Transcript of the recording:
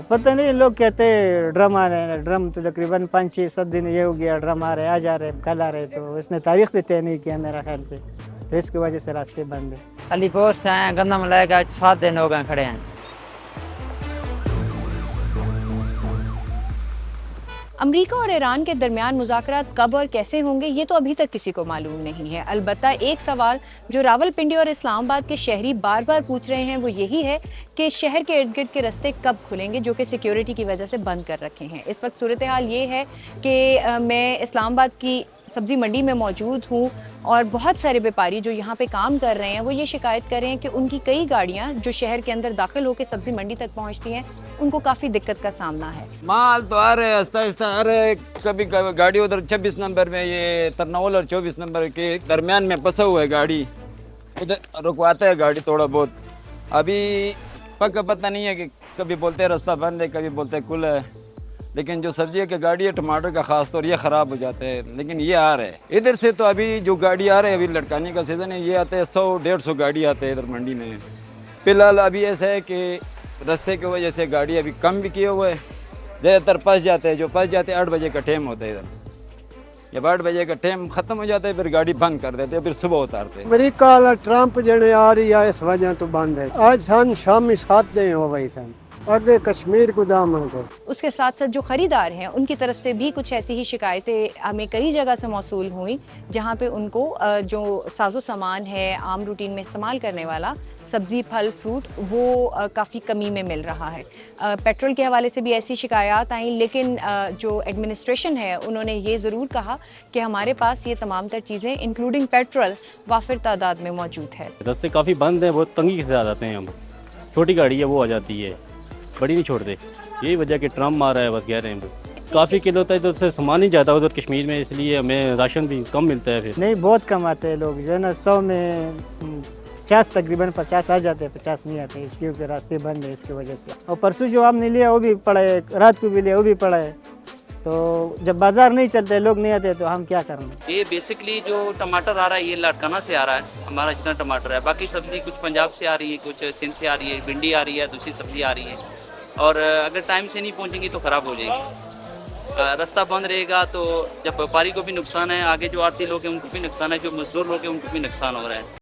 पता नहीं, लोग कहते हैं ड्रम आ रहे हैं, ड्रम तो तकरीबन 5-6-7 दिन ये हो गया, ड्रम आ रहे हैं, आज आ रहे हैं, कल आ रहे हैं, तो इसने तारीख भी तय नहीं किया मेरा ख्याल पे, तो इसकी वजह से रास्ते बंद है। अलीपुर से आए गंदम लेकर 7 दिन हो गए खड़े हैं। अमेरिका और ईरान के दरमियान मुज़ाकरात कब और कैसे होंगे ये तो अभी तक किसी को मालूम नहीं है। अलबत्ता एक सवाल जो रावलपिंडी और इस्लामाबाद के शहरी बार बार पूछ रहे हैं वो यही है कि शहर के इर्द गिर्द के रास्ते कब खुलेंगे, जो कि सिक्योरिटी की वजह से बंद कर रखे हैं। इस वक्त सूरत हाल ये है कि मैं इस्लामाबाद की सब्ज़ी मंडी में मौजूद हूँ और बहुत सारे व्यापारी जो यहाँ पे काम कर रहे हैं वो ये शिकायत कर रहे हैं कि उनकी कई गाड़ियाँ जो शहर के अंदर दाखिल होकर सब्ज़ी मंडी तक पहुँचती हैं उनको काफ़ी दिक्कत का सामना है। माल तो आ रहे आस्ता आस्ता आ रहे, कभी गाड़ी उधर 26 नंबर में, ये तरनावल और 24 नंबर के दरमियान में फंसा हुआ है गाड़ी, उधर रुकवाते हैं गाड़ी थोड़ा बहुत। अभी पक्का पता नहीं है कि कभी बोलते हैं रास्ता बंद है, कभी बोलते हैं खुला है, लेकिन जो सब्जी की गाड़ी है टमाटर का खास तौर ये ख़राब हो जाते हैं, लेकिन ये आ रहे हैं इधर से। तो अभी जो गाड़ी आ रहे हैं, अभी लटकाने का सीज़न है, ये आते हैं 100-150 गाड़ी आते हैं इधर मंडी में। फिलहाल अभी ऐसा है कि रास्ते की वजह से गाड़ी अभी कम भी किए हुए हैं, ज़्यादातर फंस जाते हैं। जो फंस जाते हैं 8 बजे का टाइम होता है इधर, जब 8 बजे का टाइम ख़त्म हो जाता है फिर गाड़ी बंद कर देते हैं, फिर सुबह उतारते हैं। अमेरिका वाला ट्रंप जड़े आ रही है इस वजह तो बंद है। आज सन शामी 7 दिन हो गई सन, आगे कश्मीर को दाम है तो। उसके साथ साथ जो ख़रीदार हैं उनकी तरफ से भी कुछ ऐसी ही शिकायतें हमें कई जगह से मौसूल हुई, जहाँ पे उनको जो साजो सामान है आम रूटीन में इस्तेमाल करने वाला सब्ज़ी फल फ्रूट वो काफ़ी कमी में मिल रहा है। पेट्रोल के हवाले से भी ऐसी शिकायत आई, लेकिन जो एडमिनिस्ट्रेशन है उन्होंने ये ज़रूर कहा कि हमारे पास ये तमाम तर चीज़ें इंक्लूडिंग पेट्रोल वाफिर तादाद में मौजूद है। रास्ते काफ़ी बंद हैं, बहुत तंगी से आ जाते हैं हम। छोटी गाड़ी है वो आ जाती है, बड़ी नहीं छोड़ते, यही वजह कि ट्रम मार रहा है, बस कह रहे हैं। काफ़ी किलो होता है इधर से सामान नहीं जाता उधर कश्मीर में, इसलिए हमें राशन भी कम मिलता है। फिर नहीं, बहुत कम आते हैं लोग, जो है ना 100 में 50 तकरीबन 50 आ जाते हैं, 50 नहीं आते, इसके ऊपर रास्ते बंद है इसकी वजह से। और परसों जो आपने लिया वो भी पड़ा है, रात को भी लिया वो भी पड़ा है, तो जब बाजार नहीं चलते लोग नहीं आते तो हम क्या करें। ये बेसिकली जो टमाटर आ रहा है ये लाड़काना से आ रहा है, हमारा जितना टमाटर है। बाकी सब्ज़ी कुछ पंजाब से आ रही है, कुछ सिंध से आ रही है, भिंडी आ रही है, दूसरी सब्ज़ी आ रही है, और अगर टाइम से नहीं पहुंचेंगी तो ख़राब हो जाएगी। रास्ता बंद रहेगा तो जब व्यापारी को भी नुकसान है, आगे जो आड़ती लोग हैं उनको भी नुकसान है, जो मजदूर लोग हैं उनको भी नुकसान हो रहा है।